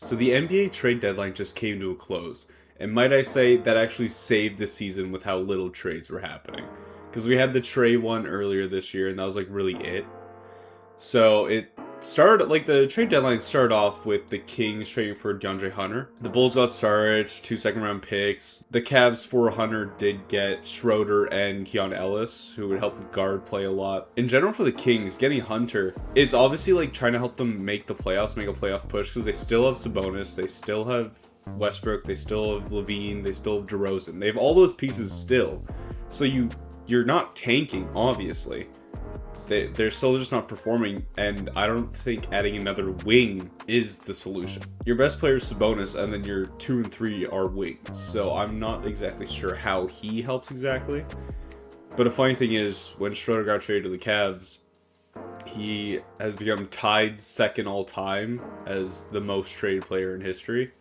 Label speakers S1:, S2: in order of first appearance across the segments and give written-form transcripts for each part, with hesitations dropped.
S1: So the NBA trade deadline just came to a close, and might I say that actually saved the season with how little trades were happening. Because we had the Trey one earlier this year, and that was like really it. So it started like the trade deadline started off with the Kings trading for DeAndre Hunter. The Bulls got Saric, 2 second-round picks. The Cavs for Hunter did get Schroeder and Keon Ellis, who would help the guard play a lot. In general, for the Kings, getting Hunter, it's obviously like trying to help them make the playoffs, make a playoff push, because they still have Sabonis, they still have Westbrook, they still have Levine, they still have DeRozan. They have all those pieces still. So you're not tanking, obviously. They're still just not performing, and I don't think adding another wing is the solution. Your best player is Sabonis, and then your 2 and 3 are wings. So I'm not exactly sure how he helps exactly. But a funny thing is, when Schroeder got traded to the Cavs, he has become tied second all time as the most traded player in history.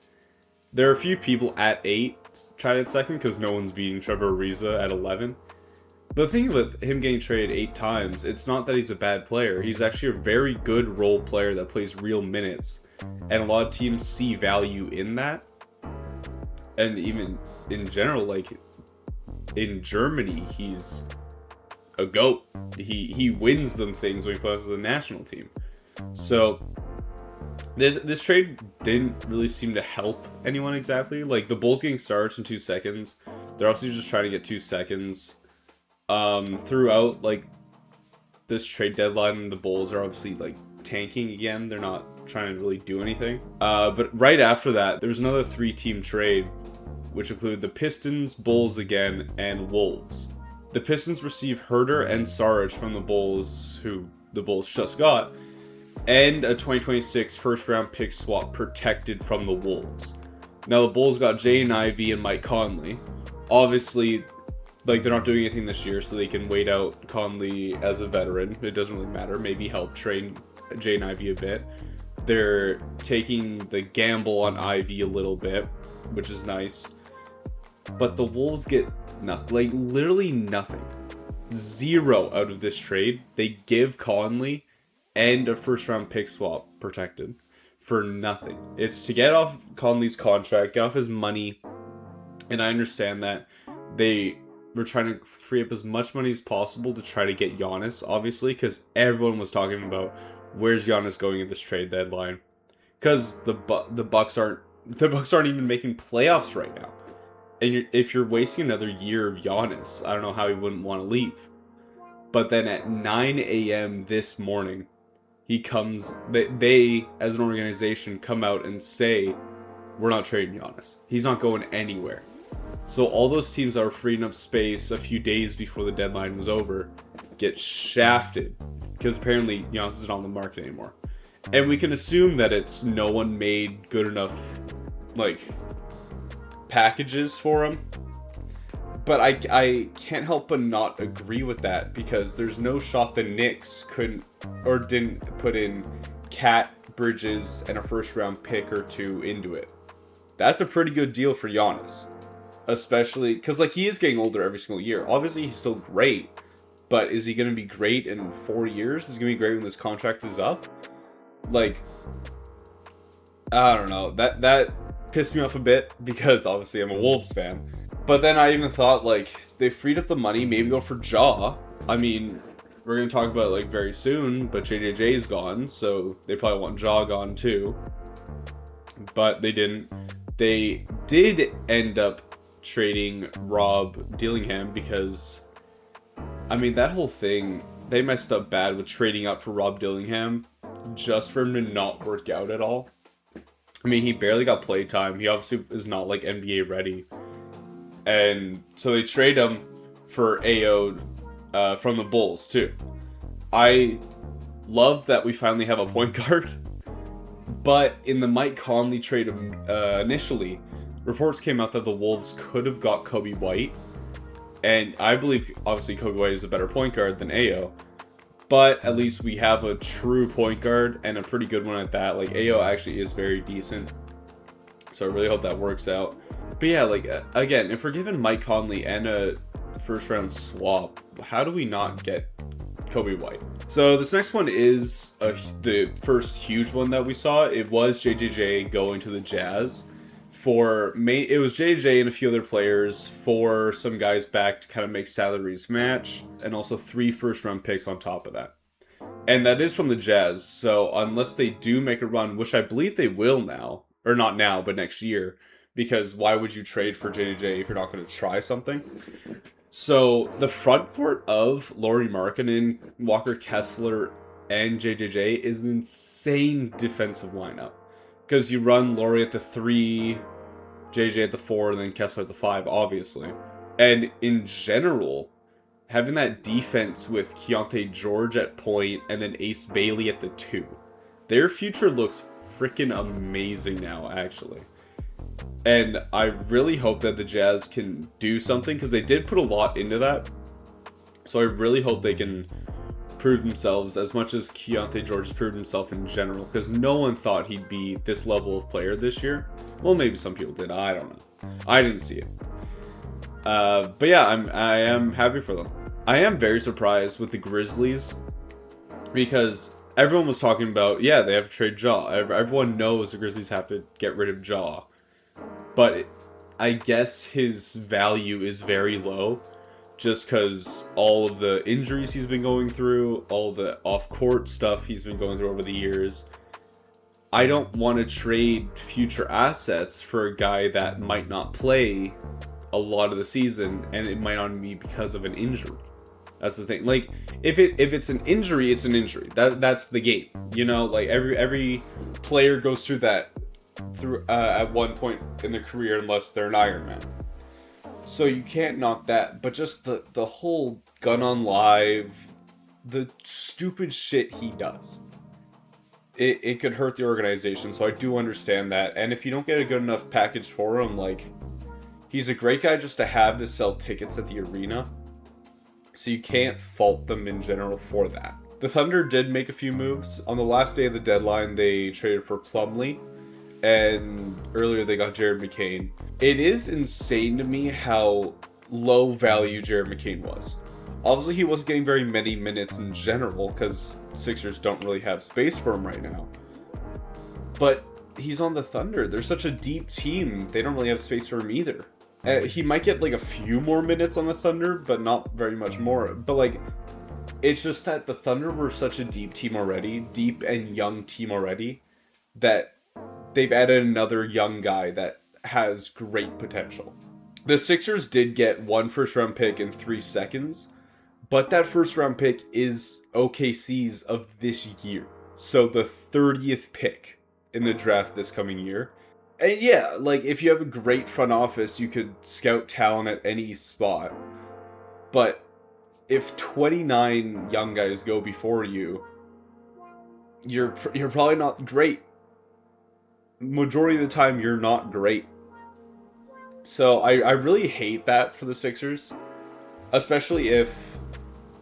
S1: There are a few people at 8 tied at second because no one's beating Trevor Ariza at 11. But the thing with him getting traded 8 times, it's not that he's a bad player. He's actually a very good role player that plays real minutes. And a lot of teams see value in that. And even in general, like in Germany, he's a GOAT. He wins them things when he plays with the national team. So this trade didn't really seem to help anyone exactly. Like the Bulls getting Sarge in 2 seconds. They're obviously just trying to get 2 seconds. Throughout like this trade deadline, the Bulls are obviously like tanking again. They're not trying to really do anything. But right after that, there was another 3-team trade, which included the Pistons, Bulls again, and Wolves. The Pistons received Herder and Saric from the Bulls, who the Bulls just got, and a 2026 first-round pick swap protected from the Wolves. Now the Bulls got Jaden Ivey and Mike Conley. Obviously, like, they're not doing anything this year, so they can wait out Conley as a veteran. It doesn't really matter. Maybe help train Jaden Ivey a bit. They're taking the gamble on Ivy a little bit, which is nice. But the Wolves get nothing. Like, literally nothing. 0 out of this trade. They give Conley and a first-round pick swap protected for nothing. It's to get off Conley's contract, get off his money, and I understand that we're trying to free up as much money as possible to try to get Giannis, obviously, because everyone was talking about where's Giannis going at this trade deadline, because the Bucks aren't even making playoffs right now, and if you're wasting another year of Giannis, I don't know how he wouldn't want to leave. But then at 9 a.m. this morning, he comes. They as an organization come out and say, we're not trading Giannis. He's not going anywhere. So all those teams that were freeing up space a few days before the deadline was over get shafted because apparently Giannis isn't on the market anymore. And we can assume that it's no one made good enough like packages for him. But I can't help but not agree with that because there's no shot the Knicks couldn't or didn't put in Cat, Bridges, and a first-round pick or 2 into it. That's a pretty good deal for Giannis. Especially because like he is getting older every single year. Obviously he's still great, but is he going to be great in 4 years? Is he going to be great when this contract is up? Like, I don't know. That pissed me off a bit because obviously I'm a Wolves fan. But then I even thought like they freed up the money, maybe go for Ja. I mean, we're going to talk about it like very soon, but JJJ is gone, so they probably want Ja gone too. But they didn't. They did end up trading Rob Dillingham because, I mean, that whole thing, they messed up bad with trading up for Rob Dillingham just for him to not work out at all. I mean, he barely got play time. He obviously is not like NBA ready. And so they trade him for Ayo from the Bulls too. I love that we finally have a point guard. But in the Mike Conley trade initially, reports came out that the Wolves could have got Kobe White. And I believe, obviously, Kobe White is a better point guard than Ayo. But at least we have a true point guard and a pretty good one at that. Like, Ayo actually is very decent. So I really hope that works out. But yeah, like, again, if we're given Mike Conley and a first-round swap, how do we not get Kobe White? So this next one is the first huge one that we saw. It was JJJ going to the Jazz. It was JJJ and a few other players for some guys back to kind of make salaries match, and also 3 first-round picks on top of that. And that is from the Jazz, so unless they do make a run, which I believe they will now, or not now, but next year, because why would you trade for JJJ if you're not going to try something? So the front court of Lauri Markkanen, Walker Kessler, and JJJ is an insane defensive lineup. Because you run Lauri at the 3, JJ at the 4, and then Kessler at the 5, obviously. And in general, having that defense with Keontae George at point and then Ace Bailey at the 2, their future looks freaking amazing now, actually. And I really hope that the Jazz can do something, because they did put a lot into that. So I really hope they can prove themselves as much as Keontae George has proved himself in general, because no one thought he'd be this level of player this year. Well, maybe some people did. I don't know. I didn't see it. But yeah, I am happy for them. I am very surprised with the Grizzlies, because everyone was talking about, yeah, they have to trade Ja. Everyone knows the Grizzlies have to get rid of Ja. But I guess his value is very low, just because all of the injuries he's been going through, all the off-court stuff he's been going through over the years. I don't want to trade future assets for a guy that might not play a lot of the season, and it might not be because of an injury. That's the thing. Like, if it's an injury, it's an injury. That's the game. You know, like every player goes through that at one point in their career, unless they're an Iron Man. So you can't knock that. But just the whole gun on live, the stupid shit he does, it could hurt the organization. So I do understand that. And if you don't get a good enough package for him, like, he's a great guy just to have to sell tickets at the arena. So you can't fault them in general for that. The Thunder did make a few moves. On the last day of the deadline, they traded for Plumlee. And earlier they got Jared McCain. It is insane to me how low value Jared McCain was. Obviously he wasn't getting very many minutes in general, because Sixers don't really have space for him right now. But he's on the Thunder. They're such a deep team. They don't really have space for him either. He might get like a few more minutes on the Thunder, but not very much more. But like, it's just that the Thunder were such a deep team already, deep and young team already, that they've added another young guy that has great potential. The Sixers did get 1 first-round pick and 3 seconds, but that first-round pick is OKC's of this year. So the 30th pick in the draft this coming year. And yeah, like, if you have a great front office, you could scout talent at any spot. But if 29 young guys go before you, you're probably not great. Majority of the time, you're not great. So I really hate that for the Sixers. Especially if,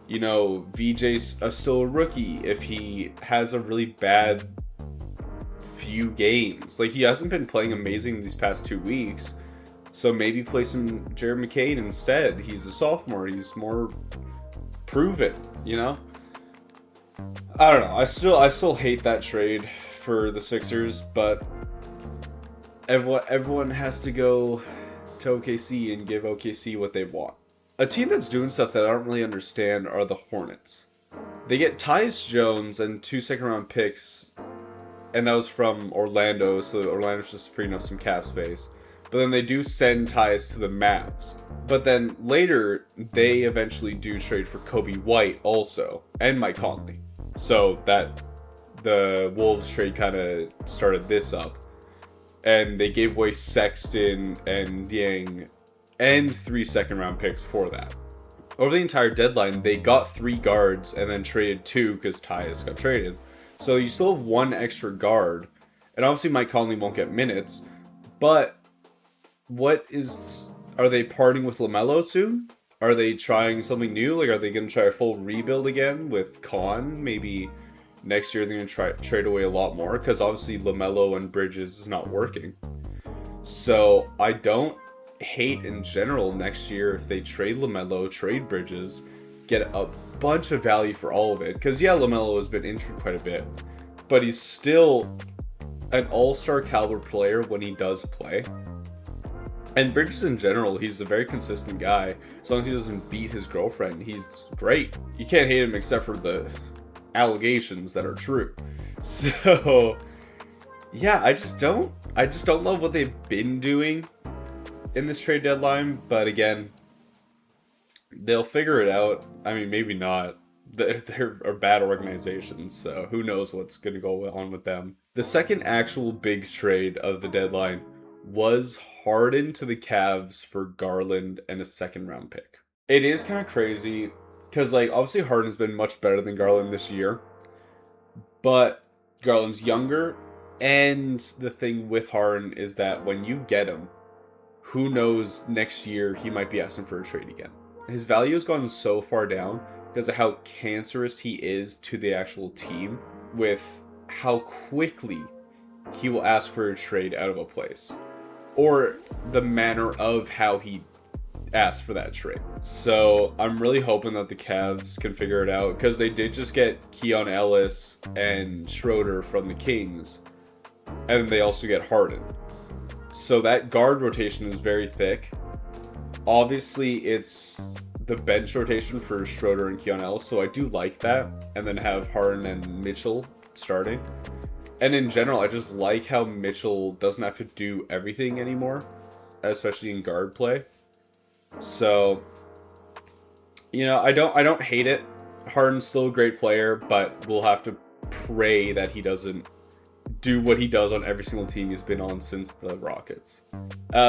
S1: you know, VJ's still a rookie. If he has a really bad few games. Like, he hasn't been playing amazing these past 2 weeks. So maybe play some Jared McCain instead. He's a sophomore. He's more proven, you know? I don't know. I still hate that trade for the Sixers, but everyone has to go to OKC and give OKC what they want. A team that's doing stuff that I don't really understand are the Hornets. They get Tyus Jones and 2 second-round picks, and that was from Orlando, so Orlando's just freeing up some cap space. But then they do send Tyus to the Mavs. But then later, they eventually do trade for Kobe White also, and Mike Conley. So that the Wolves trade kind of started this up. And they gave away Sexton and Yang and 3 second-round picks for that. Over the entire deadline, they got 3 guards and then traded 2 because Tyus got traded. So you still have 1 extra guard. And obviously Mike Conley won't get minutes. But are they parting with LaMelo soon? Are they trying something new? Like, are they going to try a full rebuild again with Con? Maybe next year they're going to try trade away a lot more, because obviously LaMelo and Bridges is not working. So I don't hate in general next year if they trade LaMelo, trade Bridges, get a bunch of value for all of it. Because, yeah, LaMelo has been injured quite a bit, but he's still an all-star caliber player when he does play. And Bridges in general, he's a very consistent guy. As long as he doesn't beat his girlfriend, he's great. You can't hate him except for the allegations that are true. So, yeah, I just don't love what they've been doing in this trade deadline. But again, they'll figure it out. I mean, maybe not. They're a bad organization, so who knows what's going to go on with them. The second actual big trade of the deadline was Harden to the Cavs for Garland and a second round pick. It is kind of crazy because, like, obviously Harden's been much better than Garland this year, but Garland's younger, and the thing with Harden is that when you get him, who knows, next year he might be asking for a trade again. His value has gone so far down because of how cancerous he is to the actual team, with how quickly he will ask for a trade out of a place, or the manner of how he asked for that trade. So I'm really hoping that the Cavs can figure it out, because they did just get Keon Ellis and Schroeder from the Kings, and they also get Harden. So that guard rotation is very thick. Obviously, it's the bench rotation for Schroeder and Keon Ellis, so I do like that. And then have Harden and Mitchell starting. And in general, I just like how Mitchell doesn't have to do everything anymore, especially in guard play. So, you know, I don't hate it. Harden's still a great player, but we'll have to pray that he doesn't do what he does on every single team he's been on since the Rockets.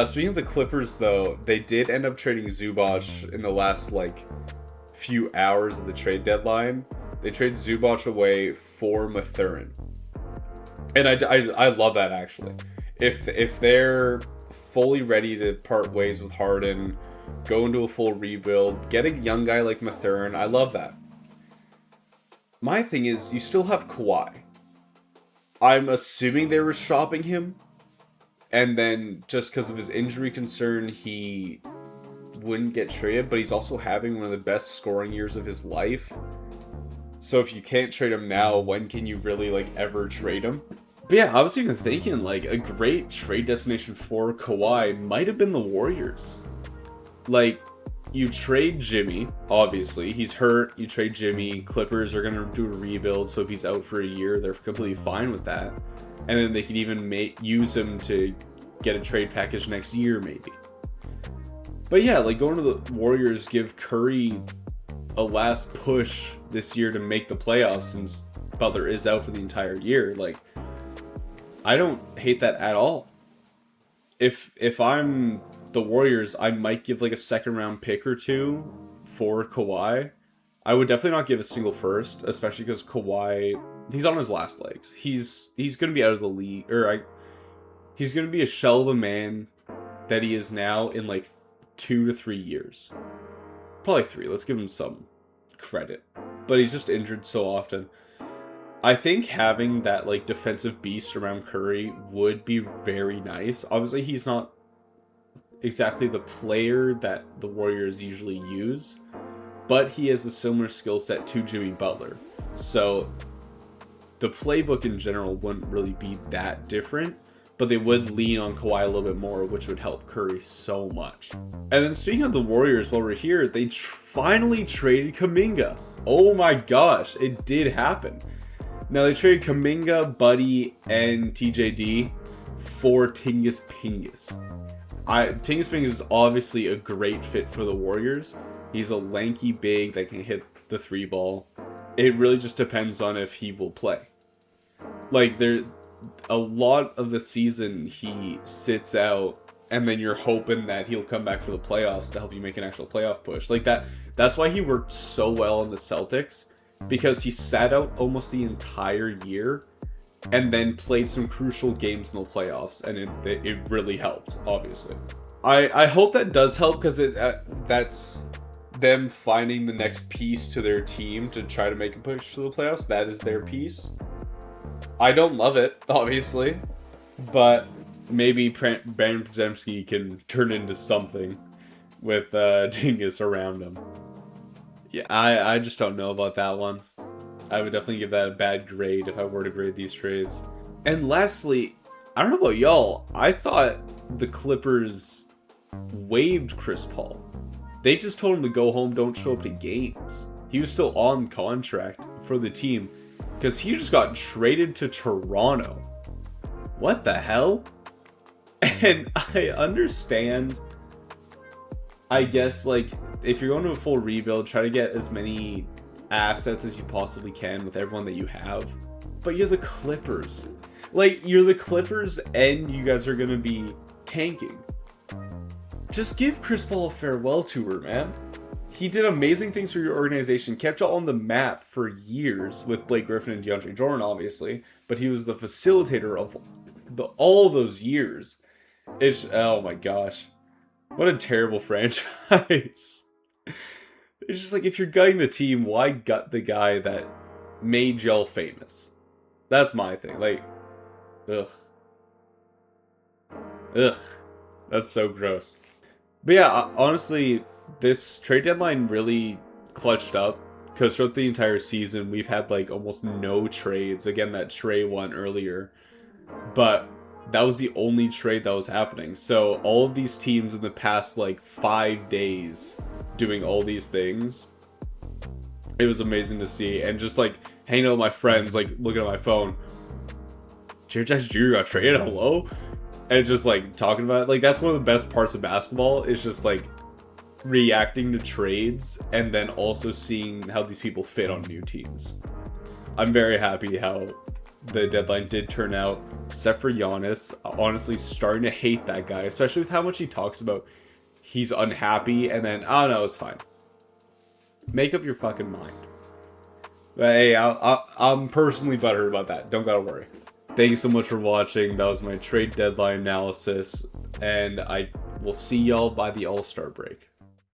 S1: Speaking of the Clippers, though, they did end up trading Zubac in the last, few hours of the trade deadline. They traded Zubac away for Mathurin. And I love that, actually. If they're fully ready to part ways with Harden, go into a full rebuild, get a young guy like Mathurin, I love that. My thing is, you still have Kawhi. I'm assuming they were shopping him, and then just because of his injury concern, he wouldn't get traded, but he's also having one of the best scoring years of his life. So if you can't trade him now, when can you really, ever trade him? But yeah, I was even thinking, a great trade destination for Kawhi might have been the Warriors. You trade Jimmy, obviously. He's hurt. You trade Jimmy. Clippers are going to do a rebuild, so if he's out for a year, they're completely fine with that. And then they could even use him to get a trade package next year, maybe. But yeah, going to the Warriors, give Curry a last push this year to make the playoffs, since Butler is out for the entire year. I don't hate that at all. If I'm the Warriors, I might give a second round pick or two for Kawhi. I would definitely not give a single first, especially because Kawhi, he's on his last legs. He's going to be out of the league, he's going to be a shell of a man that he is now in 2 to 3 years. Probably 3. Let's give him some credit. But he's just injured so often. I think having that defensive beast around Curry would be very nice. Obviously, he's not exactly the player that the Warriors usually use, but he has a similar skill set to Jimmy Butler. So the playbook in general wouldn't really be that different, but they would lean on Kawhi a little bit more, which would help Curry so much. And then speaking of the Warriors, while we're here, they finally traded Kuminga. Oh my gosh, it did happen. Now they traded Kuminga, Buddy, and TJD for Tingus Pingus. Tingus Pingus is obviously a great fit for the Warriors. He's a lanky big that can hit the 3 ball. It really just depends on if he will play. A lot of the season he sits out, and then you're hoping that he'll come back for the playoffs to help you make an actual playoff push. That's why he worked so well in the Celtics, because he sat out almost the entire year and then played some crucial games in the playoffs, and it really helped, obviously. I hope that does help, because that's them finding the next piece to their team to try to make a push to the playoffs. That is their piece. I don't love it, obviously, but maybe Brandon Podziemski can turn into something with Dingus around him. Yeah, I just don't know about that one. I would definitely give that a bad grade if I were to grade these trades. And lastly, I don't know about y'all, I thought the Clippers waived Chris Paul. They just told him to go home, don't show up to games. He was still on contract for the team because he just got traded to Toronto. What the hell? And I understand, I guess, like, if you're going to a full rebuild, try to get as many assets as you possibly can with everyone that you have. But you're the Clippers. Like, you're the Clippers and you guys are going to be tanking. Just give Chris Paul a farewell tour, man. He did amazing things for your organization, kept y'all on the map for years with Blake Griffin and DeAndre Jordan, obviously, but he was the facilitator of all those years. It's, oh my gosh. What a terrible franchise. It's just like, if you're gutting the team, why gut the guy that made y'all famous? That's my thing. Like, ugh. Ugh. That's so gross. But yeah, honestly, this trade deadline really clutched up. Because throughout the entire season, we've had like almost no trades. Again, that Trey one earlier. But that was the only trade that was happening. So all of these teams in the past like 5 days doing all these things, it was amazing to see. And just like hanging out with my friends, like looking at my phone, Jaren Jackson Jr. got traded, hello? And just like talking about it. Like, that's one of the best parts of basketball, is just like reacting to trades and then also seeing how these people fit on new teams. I'm very happy how the deadline did turn out, except for Giannis. Honestly, starting to hate that guy, especially with how much he talks about he's unhappy and then, oh no, it's fine. Make up your fucking mind. But hey, I'm personally butthurt about that. Don't gotta worry. Thank you so much for watching. That was my trade deadline analysis, and I will see y'all by the All-Star break.